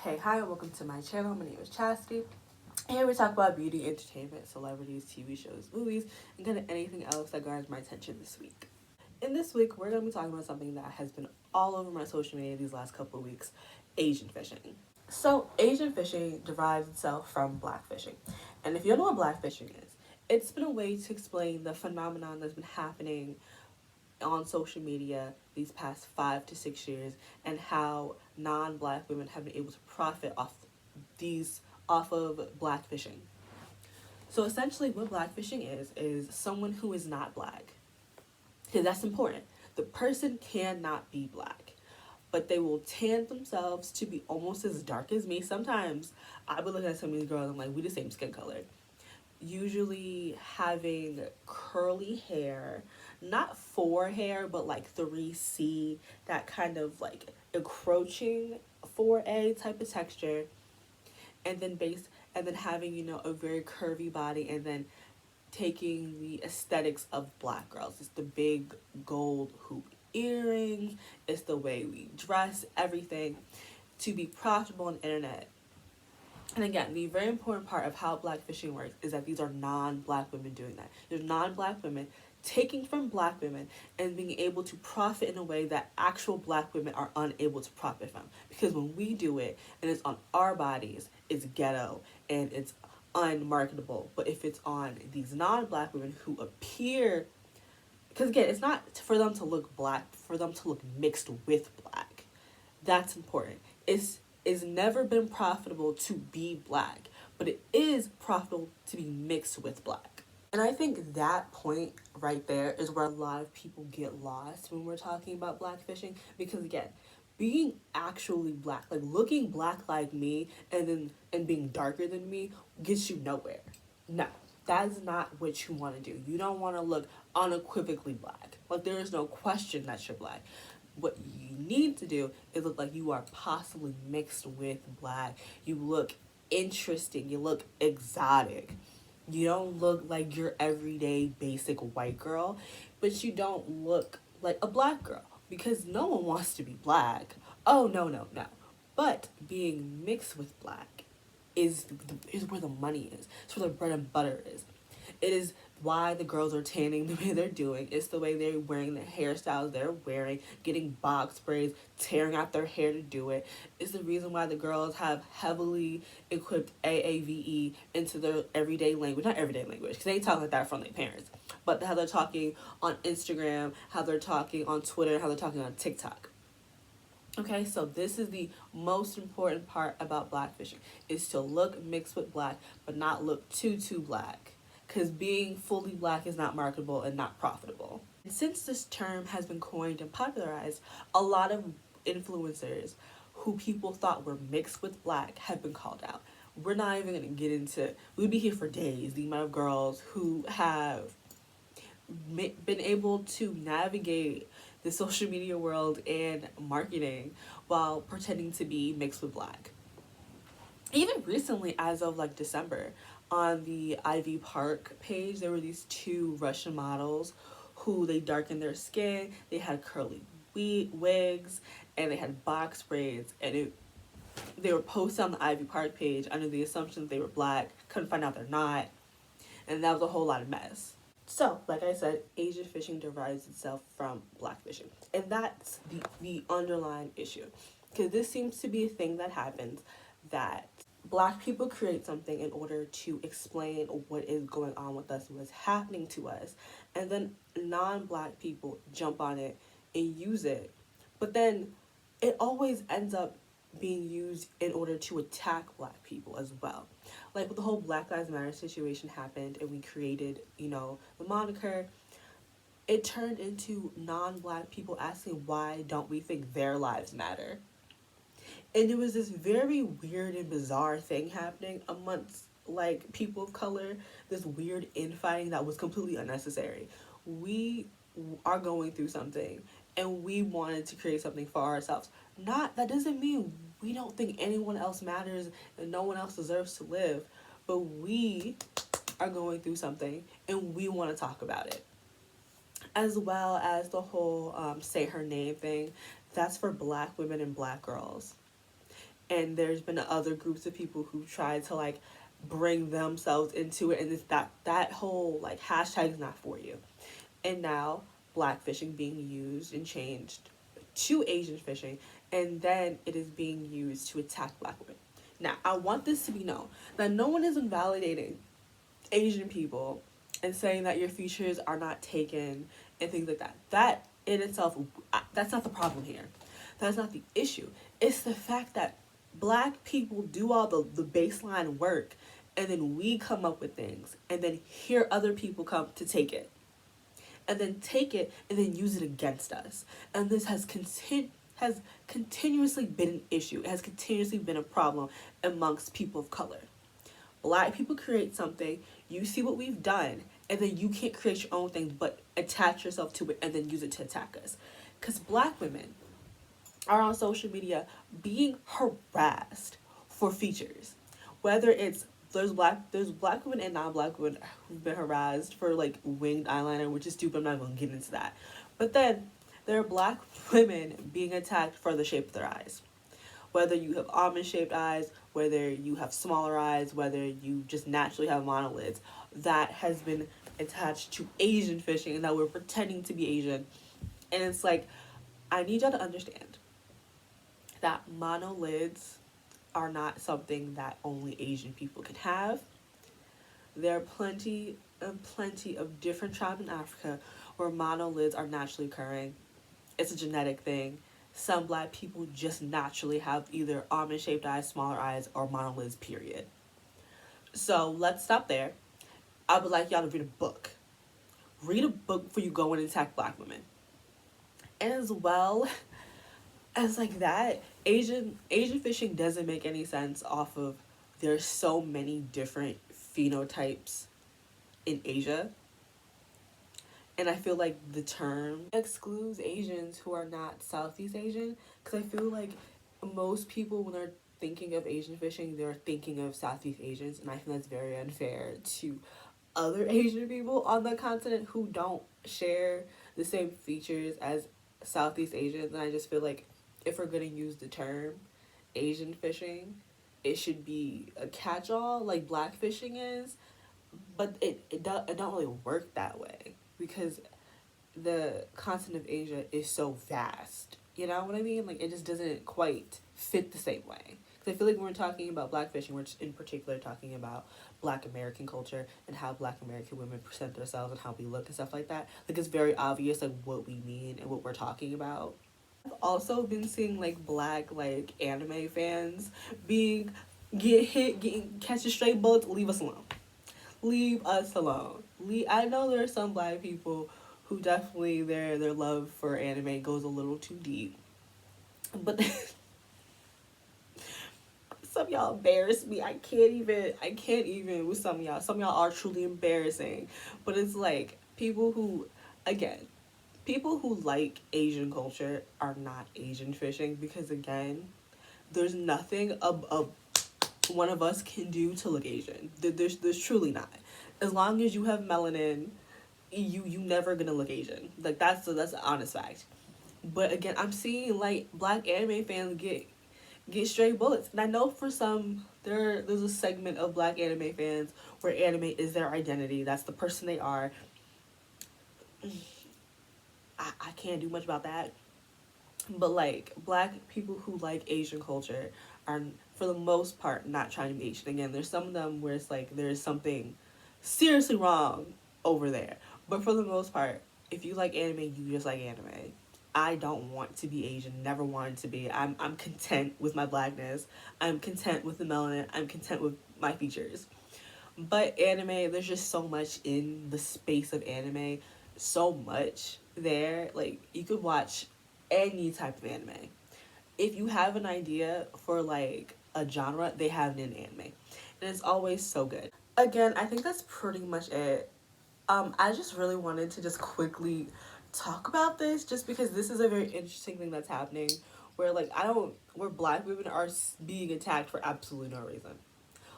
Hey, hi, and welcome to my channel. My name is Chastity. Here we talk about beauty, entertainment, celebrities, TV shows, movies, and kind of anything else that garners my attention this week. In this week, we're going to be talking about something that has been all over my social media these last couple of weeks: Asian fishing. So, Asian fishing derives itself from black fishing. And if you don't know what black fishing is, it's been a way to explain the phenomenon that's been happening on social media these past 5 to 6 years and how non-black women have been able to profit these off of black fishing. So essentially what black fishing is someone who is not black. Because that's important. The person cannot be black, but they will tan themselves to be almost as dark as me. Sometimes I would look at some of these girls and I'm like, we the same skin color. Usually having curly hair, not four hair, but like 3C, that kind of like encroaching 4A type of texture, and then having, a very curvy body, and then taking the aesthetics of black girls. It's the big gold hoop earrings, it's the way we dress, everything to be profitable on the internet. And again, the very important part of how black fishing works is that these are non-black women doing that. They're non-black women taking from black women and being able to profit in a way that actual black women are unable to profit from. Because when we do it and it's on our bodies, it's ghetto and it's unmarketable. But if it's on these non-black women who appear, because again, it's not for them to look black, for them to look mixed with black. That's important. It's never been profitable to be black, but it is profitable to be mixed with black. And I think that point right there is where a lot of people get lost when we're talking about black fishing. Because again, being actually black, like looking black like me and being darker than me gets you nowhere. No, that is not what you want to do. You don't want to look unequivocally black. Like there is no question that you're black. What you need to do is look like you are possibly mixed with black. You look interesting. You look exotic. You don't look like your everyday basic white girl, but you don't look like a black girl because no one wants to be black. Oh, no, no, no. But being mixed with black is where the money is. It's where the bread and butter is. It is why the girls are tanning the way they're doing. It's the way they're wearing the hairstyles they're wearing, getting box braids, tearing out their hair to do it. It's the reason why the girls have heavily equipped AAVE into their everyday language. Not everyday language, because they ain't talking like that from their parents. But how they're talking on Instagram, how they're talking on Twitter, how they're talking on TikTok. Okay, so this is the most important part about blackfishing, is to look mixed with black, but not look too black. Because being fully black is not marketable and not profitable. And since this term has been coined and popularized, a lot of influencers who people thought were mixed with black have been called out. We're not even going to get into, we'd be here for days, the amount of girls who have been able to navigate the social media world and marketing while pretending to be mixed with black. Even recently, as of like December, on the Ivy Park page, there were these two Russian models who they darkened their skin, they had curly wigs, and they had box braids, and they were posted on the Ivy Park page under the assumption that they were black, couldn't find out they're not, and that was a whole lot of mess. So, like I said, Asian fishing derives itself from black fishing. And that's the underlying issue. Because this seems to be a thing that happens, that black people create something in order to explain what is going on with us, what's happening to us. And then non-black people jump on it and use it. But then it always ends up being used in order to attack black people as well. Like with the whole Black Lives Matter situation happened and we created, the moniker, it turned into non-black people asking why don't we think their lives matter. And it was this very weird and bizarre thing happening amongst like people of color, this weird infighting that was completely unnecessary. We are going through something and we wanted to create something for ourselves. Not that doesn't mean we don't think anyone else matters and no one else deserves to live, but we are going through something and we want to talk about it. As well as the whole say her name thing, that's for black women and black girls. and there's been other groups of people who tried to like bring themselves into it, and it's that whole like hashtag is not for you. And now blackfishing being used and changed to Asian fishing, and then it is being used to attack black women. Now I want this to be known that no one is invalidating Asian people and saying that your features are not taken and things like that. That in itself, that's not the problem here. That's not the issue. It's the fact that black people do all the baseline work, and then we come up with things, and then here other people come to take it, and then take it and then use it against us. And this has continuously been an issue. It has continuously been a problem amongst people of color. Black people create something, you see what we've done, and then you can't create your own thing but attach yourself to it and then use it to attack us. Because black women are on social media being harassed for features. Whether it's there's black women and non-black women who've been harassed for like winged eyeliner, which is stupid. I'm not even gonna get into that. But then there are black women being attacked for the shape of their eyes. Whether you have almond shaped eyes, whether you have smaller eyes, whether you just naturally have monolids, that has been attached to Asian fishing and that we're pretending to be Asian. And it's like, I need y'all to understand that monolids are not something that only Asian people can have. There are plenty and plenty of different tribes in Africa where monolids are naturally occurring. It's a genetic thing. Some black people just naturally have either almond-shaped eyes, smaller eyes, or monolids, period. So let's stop there. I would like y'all to read a book. Read a book before you go and attack black women. And as well as like that, Asian fishing doesn't make any sense off of there's so many different phenotypes in Asia. And I feel like the term excludes Asians who are not Southeast Asian, because I feel like most people, when they're thinking of Asian fishing, they're thinking of Southeast Asians, and I think that's very unfair to other Asian people on the continent who don't share the same features as Southeast Asians. And I just feel like if we're going to use the term Asian fishing, it should be a catch-all like black fishing is, but it don't really work that way because the continent of Asia is so vast. You know what I mean? Like, it just doesn't quite fit the same way. Because I feel like when we're talking about black fishing, we're in particular talking about black American culture and how black American women present themselves and how we look and stuff like that. Like, it's very obvious, like, what we mean and what we're talking about. I've also been seeing, like, black, like, anime fans catching straight bullets. Leave us alone. Leave us alone. I know there are some black people who definitely their love for anime goes a little too deep, but some of y'all embarrass me. I can't even with some of y'all. Some of y'all are truly embarrassing, but it's like people who like Asian culture are not Asian fishing, because again, there's nothing one of us can do to look Asian. There's truly not. As long as you have melanin, you never gonna look Asian. Like, that's an honest fact. But again, I'm seeing like black anime fans get straight bullets, and I know for some there's a segment of black anime fans where anime is their identity. That's the person they are. I can't do much about that. But like black people who like Asian culture are for the most part not trying to be Asian. Again, there's some of them where it's like there's something seriously wrong over there. But for the most part, if you like anime, you just like anime. I don't want to be Asian, never wanted to be. I'm content with my blackness. I'm content with the melanin. I'm content with my features. But anime, there's just so much in the space of anime. So much there. Like, you could watch any type of anime. If you have an idea for like a genre, they have it in anime. And it's always so good. Again, I think that's pretty much it. I just really wanted to just quickly talk about this just because this is a very interesting thing that's happening where where black women are being attacked for absolutely no reason.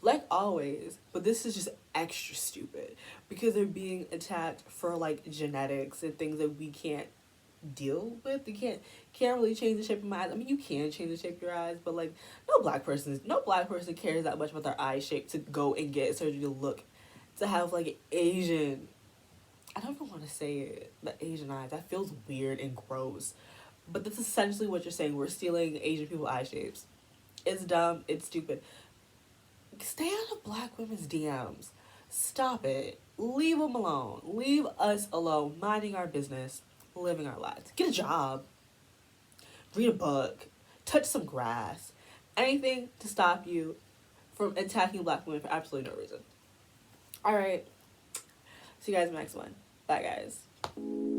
Like always, but this is just extra stupid because they're being attacked for like genetics and things that we can't deal with. You can't really change the shape of my eyes. I mean, you can change the shape of your eyes, but like no black person cares that much about their eye shape to go and get surgery to have like Asian. I don't even want to say it. The Asian eyes. That feels weird and gross. But that's essentially what you're saying. We're stealing Asian people's eye shapes. It's dumb. It's stupid. Stay out of black women's DMs. Stop it. Leave them alone. Leave us alone, minding our business, living our lives. Get a job. Read a book. Touch some grass. Anything to stop you from attacking black women for absolutely no reason. Alright. See you guys in the next one. Bye, guys.